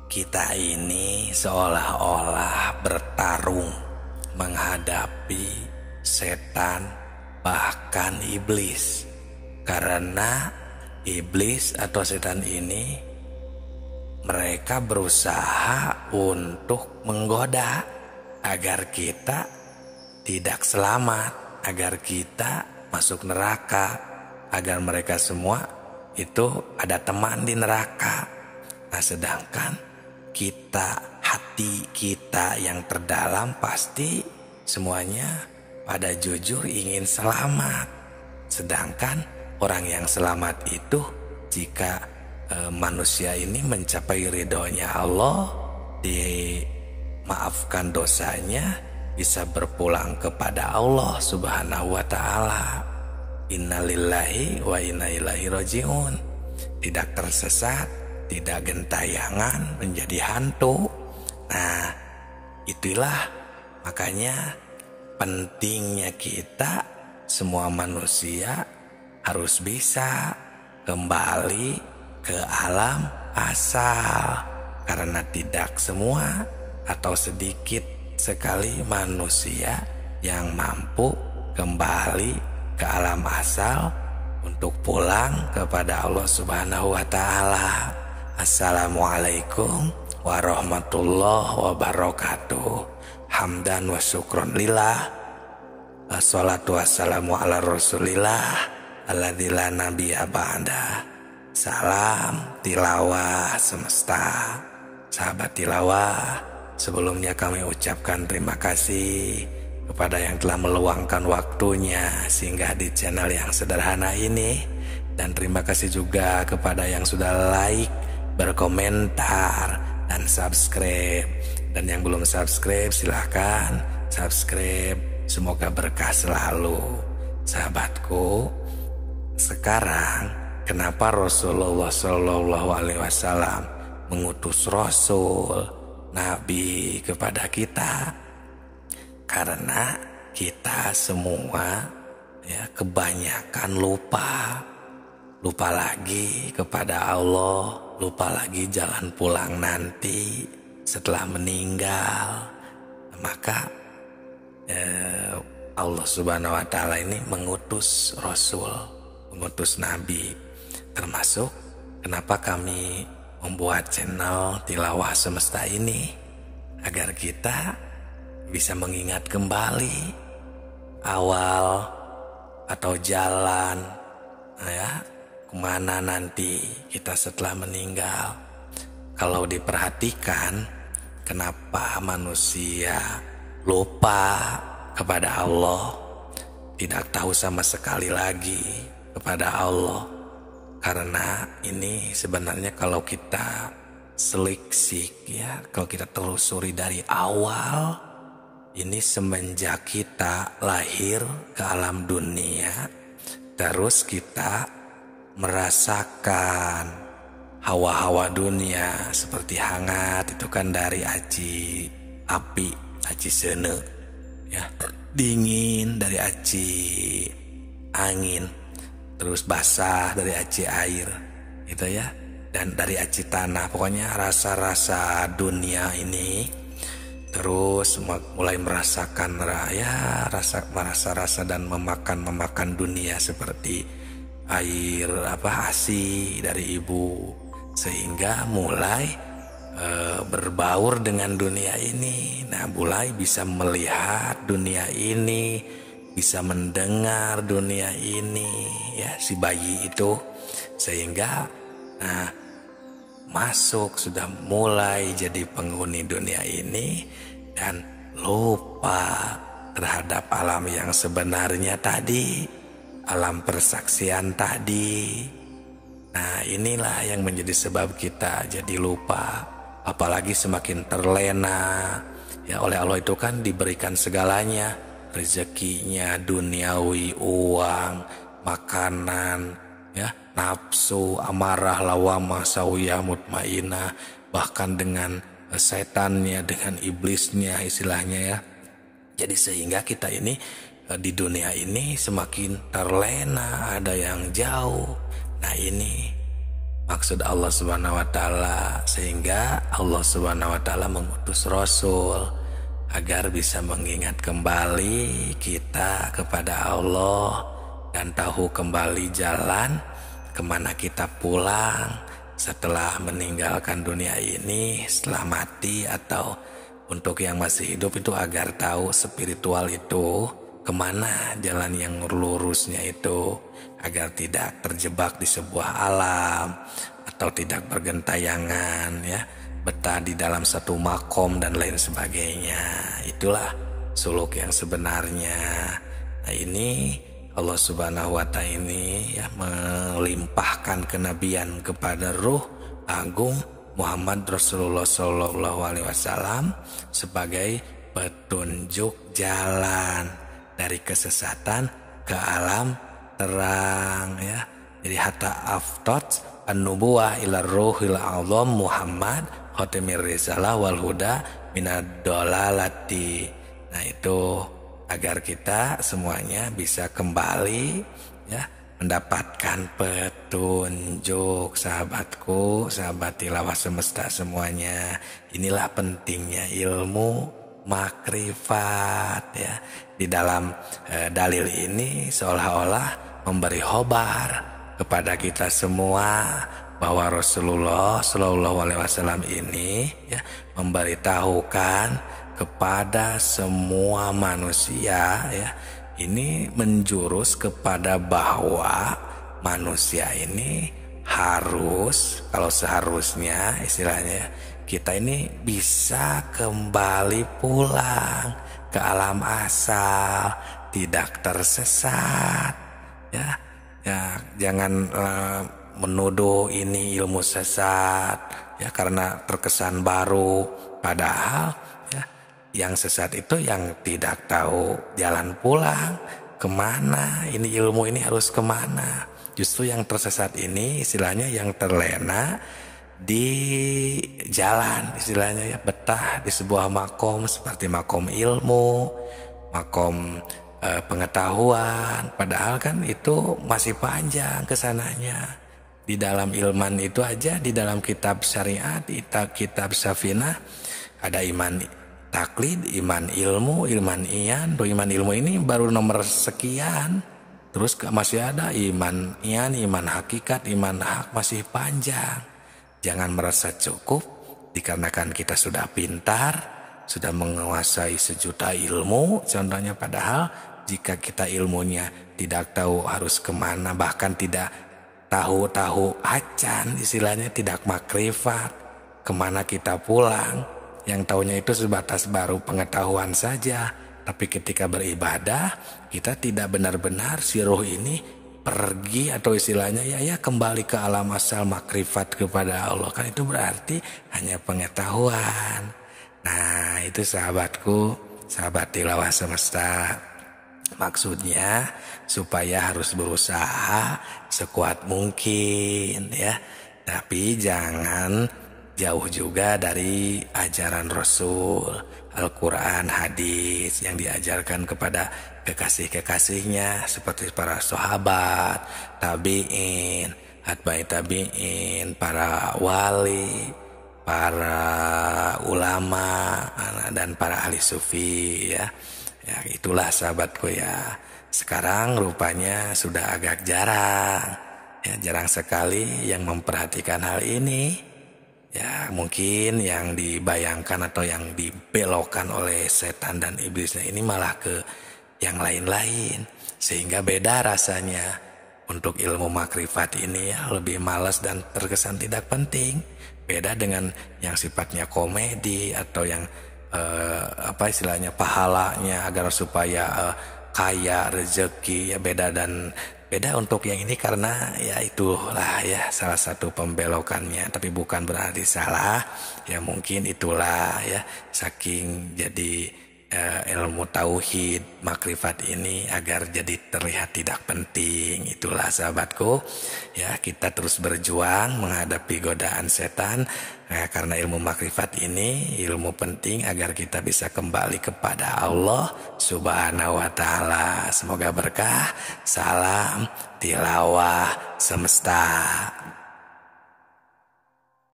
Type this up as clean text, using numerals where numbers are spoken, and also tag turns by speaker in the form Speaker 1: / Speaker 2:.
Speaker 1: Kita ini seolah-olah bertarung menghadapi setan, bahkan iblis. Karena iblis atau setan ini mereka berusaha untuk menggoda agar kita tidak selamat, agar kita masuk neraka, agar mereka semua itu ada teman di neraka. Nah, sedangkan kita, hati kita yang terdalam pasti semuanya pada jujur ingin selamat. Sedangkan orang yang selamat itu jika manusia ini mencapai ridhonya Allah, dimaafkan dosanya, bisa berpulang kepada Allah Subhanahu wa ta'ala. Innalillahi wa inna ilaihi rajiun. Tidak tersesat, tidak gentayangan menjadi hantu. Nah, itulah makanya pentingnya kita semua manusia harus bisa kembali ke alam asal. Karena tidak semua atau sedikit sekali manusia yang mampu kembali ke alam asal untuk pulang kepada Allah Subhanahu wa ta'ala. Assalamualaikum warahmatullahi wabarakatuh. Hamdan wa syukron lillah. Assalatu wassalamu ala rasulillah alladzi la nabiyya ba'da. Salam tilawah semesta. Sahabat tilawah, sebelumnya kami ucapkan terima kasih kepada yang telah meluangkan waktunya singgah di channel yang sederhana ini. Dan terima kasih juga kepada yang sudah like, berkomentar, dan subscribe. Dan yang belum subscribe silahkan subscribe. Semoga berkah selalu. Sahabatku, sekarang kenapa Rasulullah SAW mengutus Rasul, Nabi kepada kita? Karena kita semua kebanyakan lupa lagi kepada Allah, lupa lagi jalan pulang nanti setelah meninggal. Maka Allah Subhanahu wa ta'ala ini mengutus Rasul, mengutus Nabi. Termasuk kenapa kami membuat channel Tilawah Semesta ini, agar kita bisa mengingat kembali awal atau jalan kemana nanti kita setelah meninggal. Kalau diperhatikan, kenapa manusia lupa kepada Allah, tidak tahu sama sekali lagi kepada Allah? Karena ini sebenarnya kalau kita seliksik kalau kita telusuri dari awal, ini semenjak kita lahir ke alam dunia, terus kita merasakan hawa-hawa dunia seperti hangat, itu kan dari aci api, aci sene, dingin dari aci angin, terus basah dari aci air, gitu ya, dan dari aci tanah. Pokoknya rasa-rasa dunia ini. Terus mulai merasakan rasa dan memakan dunia seperti air ASI dari ibu, sehingga mulai berbaur dengan dunia ini. Nah, mulai bisa melihat dunia ini, bisa mendengar dunia ini, si bayi itu, sehingga masuk, sudah mulai jadi penghuni dunia ini dan lupa terhadap alam yang sebenarnya tadi, alam persaksian tadi. Nah, inilah yang menjadi sebab kita jadi lupa. Apalagi semakin terlena oleh Allah, itu kan diberikan segalanya, rezekinya duniawi, uang, makanan, nafsu, amarah, lawamah, sawiyah, mutmainah, bahkan dengan setannya, dengan iblisnya istilahnya Jadi sehingga kita ini di dunia ini semakin terlena, ada yang jauh. Nah, ini maksud Allah Subhanahu wa taala, sehingga Allah Subhanahu wa taala mengutus Rasul agar bisa mengingat kembali kita kepada Allah dan tahu kembali jalan kemana kita pulang setelah meninggalkan dunia ini, setelah mati, atau untuk yang masih hidup itu agar tahu spiritual itu kemana jalan yang lurusnya itu, agar tidak terjebak di sebuah alam atau tidak bergentayangan ya, betah di dalam satu makom dan lain sebagainya. Itulah suluk yang sebenarnya. Nah ini Allah Subhanahu wa ta'ala ini ya melimpahkan kenabian kepada ruh agung Muhammad Rasulullah Sallallahu Alaihi Wasallam sebagai petunjuk jalan dari kesesatan ke alam terang ya. Jadi hatta aftot an-nubuwah ila ruhil azam Muhammad khatimir risalah wal huda minad dolalati. Nah itu agar kita semuanya bisa kembali ya mendapatkan petunjuk. Sahabatku, sahabat tilawah semesta semuanya, inilah pentingnya ilmu makrifat ya. Di dalam dalil ini seolah-olah memberi khobar kepada kita semua bahwa Rasulullah Shallallahu Alaihi Wasallam ini ya memberitahukan kepada semua manusia ya, ini menjurus kepada bahwa manusia ini harus, kalau seharusnya istilahnya, kita ini bisa kembali pulang ke alam asal, tidak tersesat ya. Ya jangan menuduh ini ilmu sesat ya karena terkesan baru, padahal yang sesat itu yang tidak tahu jalan pulang kemana, ini ilmu ini harus kemana. Justru yang tersesat ini istilahnya yang terlena di jalan, istilahnya ya, betah di sebuah makom seperti makom ilmu, makom pengetahuan, padahal kan itu masih panjang kesananya. Di dalam ilman itu aja, di dalam kitab syariat, kitab safinah, ada iman taklid, iman ilmu, iman iyan. Iman ilmu ini baru nomor sekian. Terus masih ada iman iyan, iman hakikat, iman hak, masih panjang. Jangan merasa cukup dikarenakan kita sudah pintar, sudah menguasai sejuta ilmu contohnya, padahal jika kita ilmunya tidak tahu harus kemana, bahkan tidak tahu acan, istilahnya tidak makrifat kemana kita pulang. Yang taunya itu sebatas baru pengetahuan saja. Tapi ketika beribadah, kita tidak benar-benar si roh ini pergi atau istilahnya ya kembali ke alam asal makrifat kepada Allah. Kan itu berarti hanya pengetahuan. Nah itu sahabatku, sahabat tilawah semesta. Maksudnya supaya harus berusaha sekuat mungkin ya. Tapi jangan jauh juga dari ajaran Rasul, Al-Quran, hadis yang diajarkan kepada kekasih-kekasihnya seperti para sahabat, tabi'in, atba'i tabi'in, para wali, para ulama, dan para ahli sufi ya. Ya itulah sahabatku ya. Sekarang rupanya sudah agak jarang ya, jarang sekali yang memperhatikan hal ini. Ya mungkin yang dibayangkan atau yang dibelokkan oleh setan dan iblisnya ini malah ke yang lain-lain, sehingga beda rasanya. Untuk ilmu makrifat ini ya lebih malas dan terkesan tidak penting. Beda dengan yang sifatnya komedi atau yang apa istilahnya pahalanya agar supaya kaya rezeki ya, beda untuk yang ini karena ya itulah ya salah satu pembelokannya, tapi bukan berarti salah ya, mungkin itulah ya saking jadi ilmu tauhid makrifat ini agar jadi terlihat tidak penting. Itulah sahabatku ya, kita terus berjuang menghadapi godaan setan ya, karena ilmu makrifat ini ilmu penting agar kita bisa kembali kepada Allah Subhanahu wa ta'ala. Semoga berkah. Salam tilawah semesta.